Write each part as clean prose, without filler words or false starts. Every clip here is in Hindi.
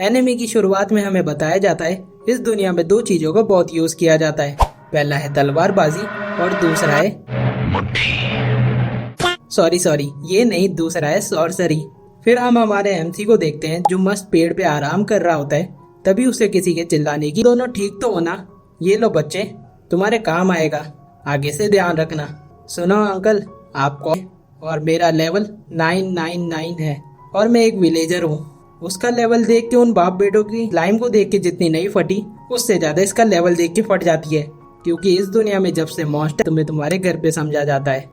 एनिमे की शुरुआत में हमें बताया जाता है इस दुनिया में दो चीजों का बहुत यूज किया जाता है। पहला है तलवारबाजी और दूसरा है सॉरी ये नहीं, दूसरा है सॉर्सरी। फिर हम हमारे एमसी को देखते हैं जो मस्त पेड़ पे आराम कर रहा होता है। तभी उसे किसी के चिल्लाने की, दोनों ठीक तो होना, ये लो बच्चे तुम्हारे काम आएगा, आगे से ध्यान रखना। सुनो अंकल, आपको और मेरा लेवल 999 है और मैं एक विलेजर हूँ। उसका लेवल देख के उन बाप बेटों की लाइम को देख के जितनी नहीं फटी, उससे ज्यादा इसका लेवल देख के फट जाती है। क्योंकि इस दुनिया में जब से मॉन्स्टर तुम्हें तुम्हारे घर पे समझा जाता है।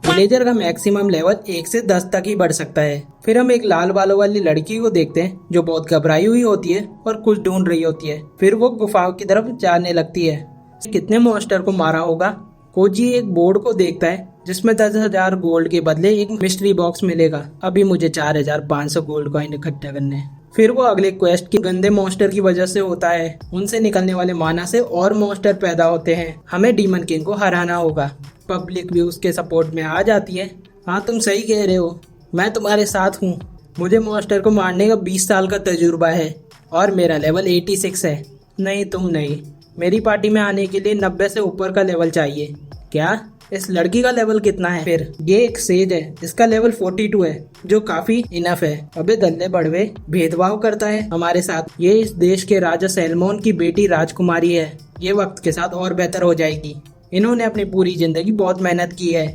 विलेजर का मैक्सिमम लेवल 1 से 10 तक ही बढ़ सकता है। फिर हम एक लाल बालों वाली लड़की को देखते हैं जो बहुत घबराई हुई होती है और कुछ ढूंढ रही होती है। फिर वो गुफाओं की तरफ जाने लगती है। कितने मॉन्स्टर को मारा होगा। कोजी एक बोर्ड को देखता है जिसमें 10,000 गोल्ड के बदले एक मिस्ट्री बॉक्स मिलेगा। अभी मुझे 4,500 गोल्ड कॉइन इकट्ठा करने हैं। फिर वो अगले क्वेस्ट की गंदे मॉन्स्टर की वजह से होता है। उनसे निकलने वाले माना से और मॉन्स्टर पैदा होते हैं। हमें डीमन किंग को हराना होगा। पब्लिक भी उसके सपोर्ट में आ जाती है। हाँ तुम सही कह रहे हो, मैं तुम्हारे साथ हूँ। मुझे मॉन्स्टर को मारने का 20 साल का तजुर्बा है और मेरा लेवल 86 है। नहीं तुम नहीं, मेरी पार्टी में आने के लिए 90 से ऊपर का लेवल चाहिए। क्या इस लड़की का लेवल कितना है? फिर ये एक सेज है, इसका लेवल 42 है जो काफी इनफ है। अबे दल्ले बड़वे, भेदभाव करता है हमारे साथ। ये इस देश के राजा सैलमोन की बेटी राजकुमारी है। ये वक्त के साथ और बेहतर हो जाएगी। इन्होंने अपनी पूरी जिंदगी बहुत मेहनत की है।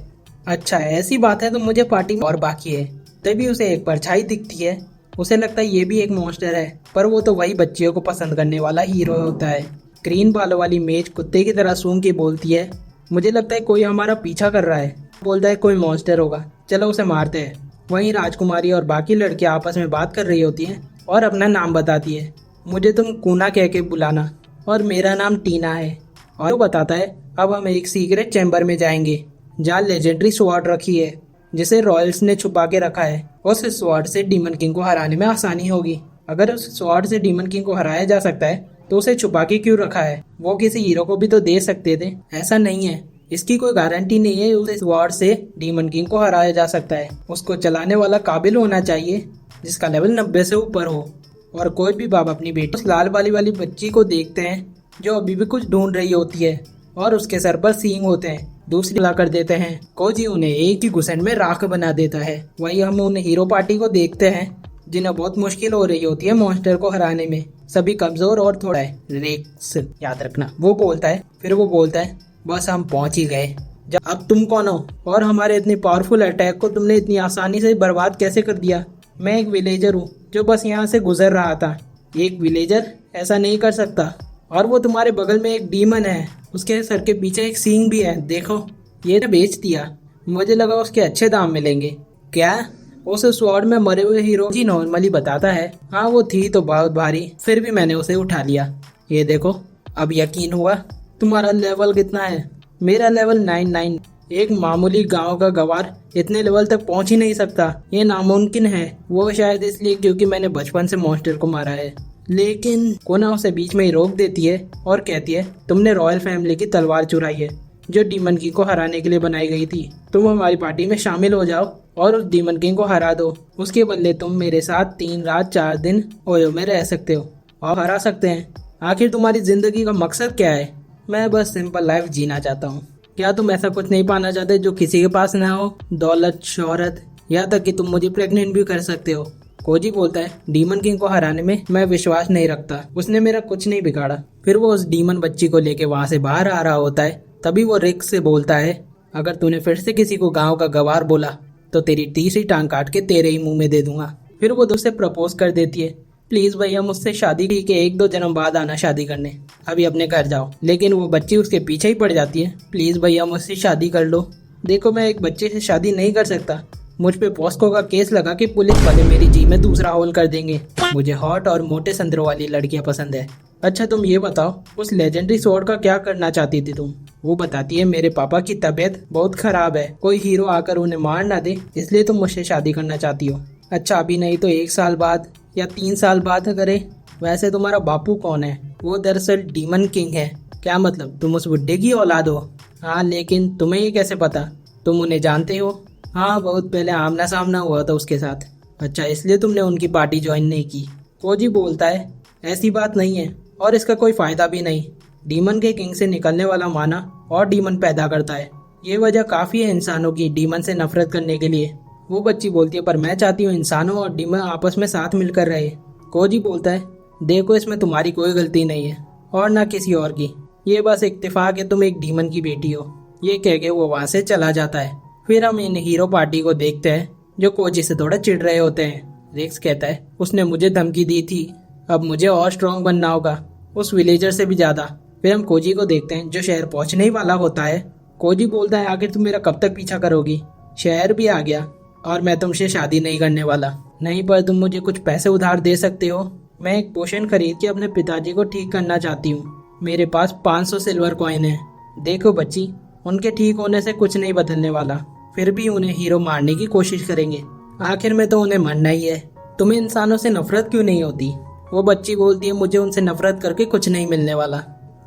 अच्छा ऐसी बात है तो मुझे पार्टी में और बाकी है। तभी उसे एक परछाई दिखती है। उसे लगता है ये भी एक मॉन्स्टर है, पर वो तो वही बच्चियों को पसंद करने वाला हीरो होता है। ग्रीन बालों वाली मेज कुत्ते की तरह सूंघ के बोलती है, मुझे लगता है कोई हमारा पीछा कर रहा है। बोलता है कोई मॉन्स्टर होगा, चलो उसे मारते हैं। वहीं राजकुमारी और बाकी लड़कियां आपस में बात कर रही होती हैं और अपना नाम बताती है। मुझे तुम कूना कह के बुलाना और मेरा नाम टीना है। और वो बताता है अब हम एक सीक्रेट चैम्बर में जाएंगे जहाँ लेजेंडरी स्वॉर्ड रखी है जिसे रॉयल्स ने छुपा के रखा है। उस स्वॉर्ड से डीमन किंग को हराने में आसानी होगी। अगर उस स्वॉर्ड से डीमन किंग को हराया जा सकता है तो उसे छुपा के क्यों रखा है? वो किसी हीरो को भी तो दे सकते थे। ऐसा नहीं है, इसकी कोई गारंटी नहीं है उस स्वॉर्ड से डीमन किंग को हराया जा सकता है। उसको चलाने वाला काबिल होना चाहिए जिसका लेवल 90 से ऊपर हो। और कोई भी बाप अपनी बेटी उस लाल वाली बच्ची को देखते हैं जो अभी भी कुछ ढूंढ रही होती है और उसके सर पर सींग होते हैं। दूसरी ला कर देते हैं। कोजी उन्हें एक ही घुसन में राख बना देता है। वही हम उन हीरो पार्टी को देखते हैं जिन्हें बहुत मुश्किल हो रही होती है मॉन्स्टर को हराने में। सभी कमजोर और थोड़ा है रिक्स याद रखना, वो बोलता है। फिर वो बोलता है बस हम पहुंच ही गए। अब तुम कौन हो और हमारे इतने पावरफुल अटैक को तुमने इतनी आसानी से बर्बाद कैसे कर दिया? मैं एक विलेजर हूँ जो बस यहाँ से गुजर रहा था। एक विलेजर ऐसा नहीं कर सकता। और वो तुम्हारे बगल में एक डीमन है, उसके सर के पीछे एक सींग भी है, देखो। ये बेच दिया, मुझे लगा उसके अच्छे दाम मिलेंगे। क्या? उस स्वॉर्ड में मरे हुए हीरो जी नॉर्मली बताता है, हाँ वो थी तो बहुत भारी, फिर भी मैंने उसे उठा लिया। ये देखो, अब यकीन हुआ। तुम्हारा लेवल कितना है? मेरा लेवल 99। एक मामूली गांव का गवार इतने लेवल तक पहुंच ही नहीं सकता। ये नामुमकिन है। वो शायद इसलिए क्योंकि मैंने बचपन से मॉन्स्टर को मारा है। लेकिन कोना उसे बीच में ही रोक देती है और कहती है तुमने रॉयल फैमिली की तलवार चुराई है जो डीमन किंग को हराने के लिए बनाई गई थी। तुम हमारी पार्टी में शामिल हो जाओ और उस डीमन किंग को हरा दो। उसके बदले तुम मेरे साथ 3 रात 4 दिन ओयो में रह सकते हो और हरा सकते हैं। आखिर तुम्हारी जिंदगी का मकसद क्या है? मैं बस सिंपल लाइफ जीना चाहता हूँ। क्या तुम ऐसा कुछ नहीं पाना चाहते जो किसी के पास ना हो? दौलत, शोहरत, यहाँ तक कि तुम मुझे प्रेग्नेंट भी कर सकते हो। कोजी बोलता है डीमन किंग को हराने में मैं विश्वास नहीं रखता, उसने मेरा कुछ नहीं बिगाड़ा। फिर वो उस डीमन बच्ची को लेके वहां से बाहर आ रहा होता है। तभी वो रिक से बोलता है अगर तूने फिर से किसी को गांव का गवार बोला तो तेरी तीसरी टांग काट के तेरे ही मुंह में दे दूंगा। फिर वो उससे प्रपोज कर देती है, प्लीज भैया मुझसे शादी के 1-2 जन्म बाद आना शादी करने, अभी अपने घर जाओ। लेकिन वो बच्ची उसके पीछे ही पड़ जाती है, प्लीज भैया मुझसे शादी कर लो। देखो मैं एक बच्चे से शादी नहीं कर सकता, मुझ पे पॉस्को का केस लगा के पुलिस वाले मेरी जी में दूसरा होल कर देंगे। मुझे हॉट और मोटे संदरों वाली लड़कियां पसंद है। अच्छा तुम ये बताओ उस लेजेंडरी स्वॉर्ड का क्या करना चाहती थी तुम? वो बताती है मेरे पापा की तबीयत बहुत खराब है, कोई हीरो आकर उन्हें मार ना दे, इसलिए तुम मुझसे शादी करना चाहती हो। अच्छा अभी नहीं तो 1 साल बाद या 3 साल बाद करे। वैसे तुम्हारा बापू कौन है? वो दरअसल डीमन किंग है। क्या मतलब तुम उस बुड्ढे की औलाद हो? हाँ लेकिन तुम्हें ये कैसे पता? तुम उन्हें जानते हो? हाँ, बहुत पहले आमना सामना हुआ था उसके साथ। अच्छा, इसलिए तुमने उनकी पार्टी ज्वाइन नहीं की? कोजी बोलता है, ऐसी बात नहीं है और इसका कोई फायदा भी नहीं। डीमन के किंग से निकलने वाला माना और डीमन पैदा करता है। ये वजह काफ़ी है इंसानों की डीमन से नफरत करने के लिए। वो बच्ची बोलती है, पर मैं चाहती हूँ इंसानों और डीमन आपस में साथ मिलकर रहे। कोजी बोलता है, देखो इसमें तुम्हारी कोई गलती नहीं है और ना किसी और की। ये बस इत्तेफाक है, तुम एक डीमन की बेटी हो। ये कह के वो वहाँ से चला जाता है। फिर हम इन हीरो पार्टी को देखते हैं जो कोजी से थोड़ा चिढ़ रहे होते हैं। रिक्स कहता है, उसने मुझे धमकी दी थी, अब मुझे और स्ट्रांग बनना होगा, उस विलेजर से भी ज्यादा। फिर हम कोजी को देखते हैं जो शहर पहुंचने ही वाला होता है। कोजी बोलता है, आखिर तुम मेरा कब तक पीछा करोगी? शहर भी आ गया और मैं तुमसे शादी नहीं करने वाला। नहीं, पर तुम मुझे कुछ पैसे उधार दे सकते हो। मैं एक पोशन खरीद के अपने पिताजी को ठीक करना चाहती हूँ। मेरे पास 500 सिल्वर कॉइन है। देखो बच्ची, उनके ठीक होने से कुछ नहीं बदलने वाला, फिर भी उन्हें हीरो मारने की कोशिश करेंगे। आखिर में तो उन्हें मरना ही है। तुम्हें इंसानों से नफरत क्यों नहीं होती? वो बच्ची बोलती है, मुझे उनसे नफरत करके कुछ नहीं मिलने वाला।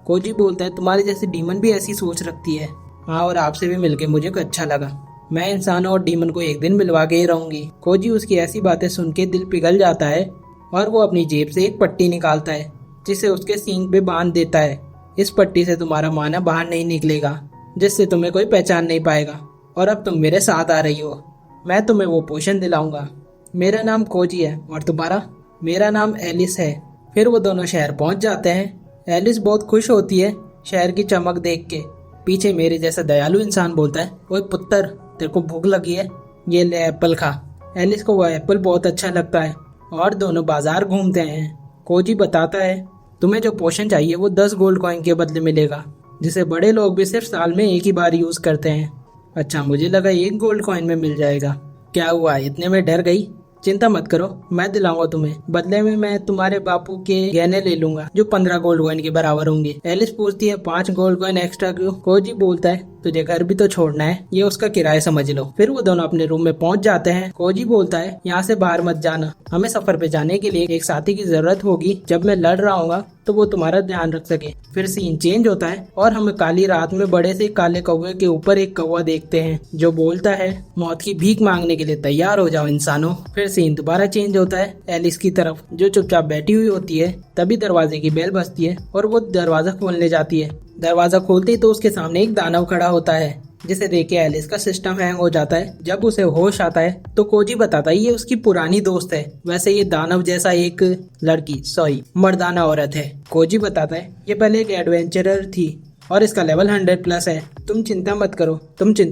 कोजी बोलता है, तुम्हारी जैसी डीमन भी ऐसी सोच रखती है। हाँ, और आपसे भी मिलके मुझे अच्छा लगा। मैं इंसानों और डीमन को एक दिन मिलवा के ही रहूंगी। कोजी उसकी ऐसी बातें सुन के दिल पिघल जाता है और वो अपनी जेब से एक पट्टी निकालता है जिसे उसके सींग पे बांध देता है। इस पट्टी से तुम्हारा माना बाहर नहीं निकलेगा, जिससे तुम्हें कोई पहचान नहीं पाएगा। और अब तुम मेरे साथ आ रही हो, मैं तुम्हें वो पोशन दिलाऊंगा। मेरा नाम कोजी है और तुम्हारा? मेरा नाम एलिस है। फिर वो दोनों शहर पहुंच जाते हैं। एलिस बहुत खुश होती है शहर की चमक देख के। पीछे मेरे जैसा दयालु इंसान बोलता है, ओए पुत्र, तेरे को भूख लगी है, ये ले एप्पल खा। एलिस को वो एप्पल बहुत अच्छा लगता है और दोनों बाजार घूमते हैं। कोजी बताता है, तुम्हें जो पोशन चाहिए वो 10 गोल्ड कॉइन के बदले मिलेगा, जिसे बड़े लोग भी सिर्फ साल में एक ही बार यूज करते हैं। अच्छा, मुझे लगा 1 गोल्ड कॉइन में मिल जाएगा। क्या हुआ, इतने में डर गई? चिंता मत करो, मैं दिलाऊंगा तुम्हें। बदले में मैं तुम्हारे बापू के गहने ले लूंगा जो 15 गोल्ड कॉइन के बराबर होंगे। एलिस पूछती है, 5 गोल्ड कॉइन एक्स्ट्रा क्यों? कोजी बोलता है, तुझे घर भी तो छोड़ना है, ये उसका किराया समझ लो। फिर वो दोनों अपने रूम में पहुंच जाते हैं। कोजी बोलता है, यहाँ से बाहर मत जाना, हमें सफर पे जाने के लिए एक साथी की जरूरत होगी। जब मैं लड़ रहा हूँ तो वो तुम्हारा ध्यान रख सके। फिर सीन चेंज होता है और हम काली रात में बड़े से काले कौवे के ऊपर एक कौवा देखते हैं जो बोलता है, मौत की भीख मांगने के लिए तैयार हो जाओ इंसानों। फिर सीन दोबारा चेंज होता है एलिस की तरफ, जो चुपचाप बैठी हुई होती है। तभी दरवाजे की बेल बजती है और वो दरवाजा खोलने जाती है। दरवाजा खोलते ही तो उसके सामने एक दानव खड़ा होता है, जिसे देख के एलिस का सिस्टम हैंग हो जाता है। जब उसे होश आता है तो कोजी बताता है ये उसकी पुरानी दोस्त है। वैसे ये दानव जैसा एक मर्दाना औरत है। कोजी बताता है, ये पहले एक एडवेंचरर थी और इसका लेवल 100 प्लस है। तुम चिंता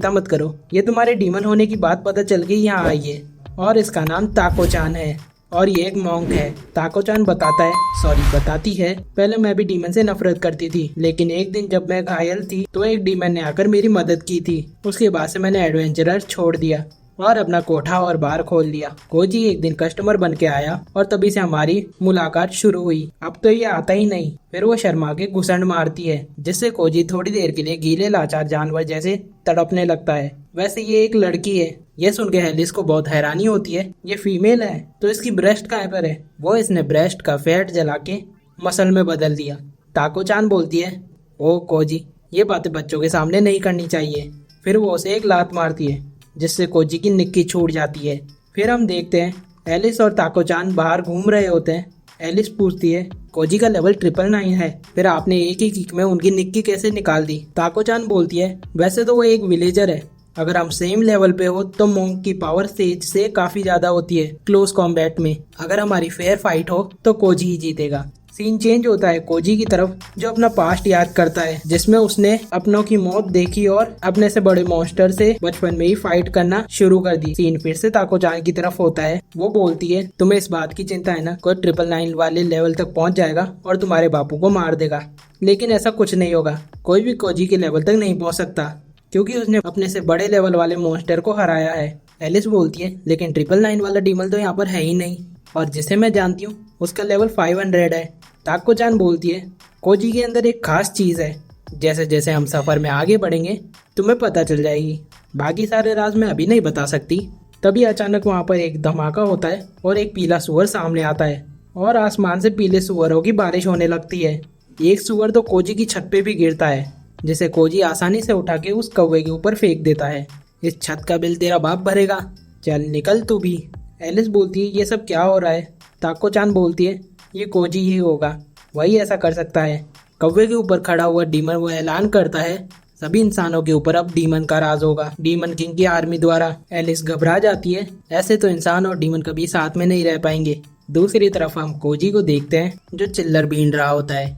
मत करो, ये तुम्हारे डीमन होने की बात पता चल गई यहाँ आई है और इसका नाम ताको-चान है और ये एक मॉन्क है। ताको-चान बताती है, पहले मैं भी डीमन से नफरत करती थी, लेकिन एक दिन जब मैं घायल थी तो एक डीमन ने आकर मेरी मदद की थी। उसके बाद से मैंने एडवेंचरर छोड़ दिया और अपना कोठा और बार खोल लिया। कोजी एक दिन कस्टमर बन के आया और तभी से हमारी मुलाकात शुरू हुई। अब तो ये आता ही नहीं। फिर वो शर्मा के घुसंड मारती है, जिससे कोजी थोड़ी देर के लिए गीले लाचार जानवर जैसे तड़पने लगता है। वैसे ये एक लड़की है। ये सुन के एलिस को बहुत हैरानी होती है, ये फीमेल है तो इसकी ब्रेस्ट कहाँ पर है? वो इसने ब्रेस्ट का फैट जला के मसल में बदल दिया। ताको-चान बोलती है, ओ कोजी, ये बातें बच्चों के सामने नहीं करनी चाहिए। फिर वो उसे एक लात मारती है, जिससे कोजी की निक्की छूट जाती है। फिर हम देखते हैं एलिस और ताको-चान बाहर घूम रहे होते हैं। एलिस पूछती है, कोजी का लेवल 999 है, फिर आपने एक ही किक में उनकी निक्की कैसे निकाल दी? ताको-चान बोलती है, वैसे तो वो एक विलेजर है, अगर हम सेम लेवल पे हो तो मॉन्क की पावर सेज से काफी ज्यादा होती है क्लोज कॉम्बैट में। अगर हमारी फेयर फाइट हो तो कोजी ही जीतेगा। सीन चेंज होता है कोजी की तरफ, जो अपना पास्ट याद करता है, जिसमें उसने अपनों की मौत देखी और अपने से बड़े मॉन्स्टर से बचपन में ही फाइट करना शुरू कर दी। सीन फिर से ताको-चान की तरफ होता है। वो बोलती है, तुम्हें इस बात की चिंता है ना, कोई 999 वाले लेवल तक पहुंच जाएगा और तुम्हारे बापू को मार देगा। लेकिन ऐसा कुछ नहीं होगा, कोई भी कोजी के लेवल तक नहीं पहुँच सकता, क्योंकि उसने अपने से बड़े लेवल वाले मॉन्स्टर को हराया है। एलिस बोलती है, लेकिन 999 वाला डीमन तो यहाँ पर है ही नहीं, और जिसे मैं जानती हूँ उसका लेवल 500 है। ताको-चान बोलती है, कोजी के अंदर एक खास चीज है, जैसे जैसे हम सफर में आगे बढ़ेंगे तुम्हें पता चल जाएगी। बाकी सारे राज मैं अभी नहीं बता सकती। तभी अचानक वहाँ पर एक धमाका होता है और एक पीला सुअर सामने आता है और आसमान से पीले सुअरों की बारिश होने लगती है। एक सुअर तो कोजी की छत पे भी गिरता है, जिसे कोजी आसानी से उठा के उस कौवे के ऊपर फेंक देता है। इस छत का बिल तेरा बाप भरेगा, चल निकल तू भी। एलिस बोलती है ये सब क्या हो रहा है। ताको चान बोलती है ये कोजी ही होगा, वही ऐसा कर सकता है। कौवे के ऊपर खड़ा हुआ डीमन वो ऐलान करता है सभी इंसानों के ऊपर अब डीमन का राज होगा, डीमन किंग की आर्मी द्वारा। एलिस घबरा जाती है, ऐसे तो इंसान और डीमन कभी साथ में नहीं रह पाएंगे। दूसरी तरफ हम कोजी को देखते हैं जो चिल्लर बीन रहा होता है।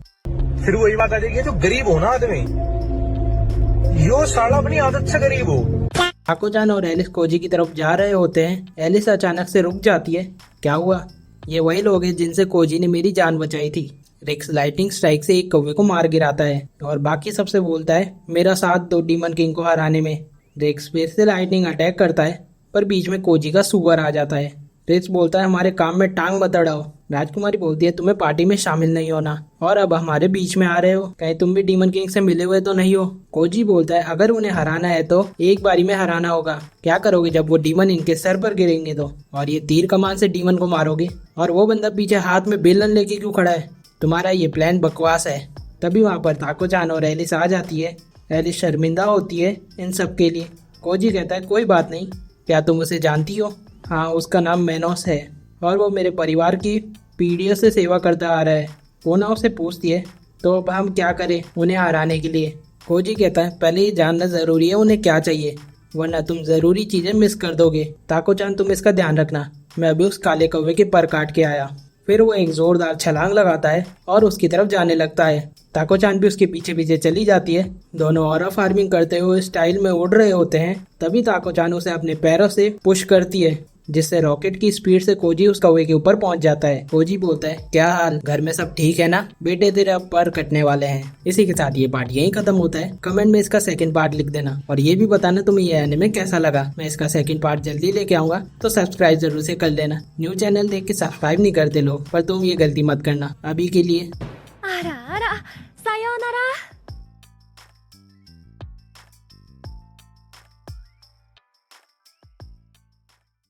फिर वही बात आ जाएगी, जो गरीब हो ना आदमी, यो साला अपनी आदत से गरीब हो। ताको चान और एलिस कोजी की तरफ जा रहे होते हैं। एलिस अचानक से रुक जाती है। क्या हुआ? ये वही लोग हैं जिनसे कोजी ने मेरी जान बचाई थी। रिक्स लाइटनिंग स्ट्राइक से एक कौवे को मार गिराता है और बाकी सबसे बोलता है मेरा साथ दो डीमन किंग को हराने में। रिक्स फिर से लाइटनिंग अटैक करता है पर बीच में कोजी का सुअर आ जाता है। रिक्स बोलता है हमारे काम में टांग मत अड़ाओ। राजकुमारी बोलती है तुम्हें पार्टी में शामिल नहीं होना और अब हमारे बीच में आ रहे हो, कहीं तुम भी डीमन किंग से मिले हुए तो नहीं हो। कोजी बोलता है अगर उन्हें हराना है तो एक बारी में हराना होगा। क्या करोगे जब वो डीमन इनके सर पर गिरेंगे तो? और ये तीर कमान से डीमन को मारोगे? और वो बंदा पीछे हाथ में बेलन लेके क्यों खड़ा है? तुम्हारा ये प्लान बकवास है। तभी वहाँ पर ताको चान और एलिस आ जाती है। एलिस शर्मिंदा होती है इन सब के लिए। कोजी कहता है कोई बात नहीं, क्या तुम उसे जानती हो? हाँ, उसका नाम मेनोस है और वो मेरे परिवार की पीढ़ियों से सेवा करता आ रहा है। वो ना उसे पूछती है तो अब हम क्या करें उन्हें हराने के लिए? कोजी कहता है पहले ये जानना ज़रूरी है उन्हें क्या चाहिए, वरना तुम ज़रूरी चीज़ें मिस कर दोगे। ताको चान तुम इसका ध्यान रखना, मैं अभी उस काले कौवे के पर काट के आया। फिर वो एक जोरदार छलांग लगाता है और उसकी तरफ जाने लगता है। ताको चान भी उसके पीछे पीछे चली जाती है। दोनों ऑरा फार्मिंग करते हुए स्टाइल में उड़ रहे होते हैं। तभी ताको चान उसे अपने पैरों से पुश करती है जिससे रॉकेट की स्पीड से कोजी उस कौवे के ऊपर पहुंच जाता है। कोजी बोलता है क्या हाल, घर में सब ठीक है ना बेटे, तेरे अब पर कटने वाले हैं। इसी के साथ ये पार्ट यहीं खत्म होता है। कमेंट में इसका सेकंड पार्ट लिख देना और ये भी बताना तुम्हें ये एनिमे कैसा लगा। मैं इसका सेकंड पार्ट जल्दी लेके आऊंगा तो सब्सक्राइब जरूर से कर लेना। न्यू चैनल देख के सब्सक्राइब नहीं करते लोग, पर तुम ये गलती मत करना। अभी के लिएあらあら、さようなら。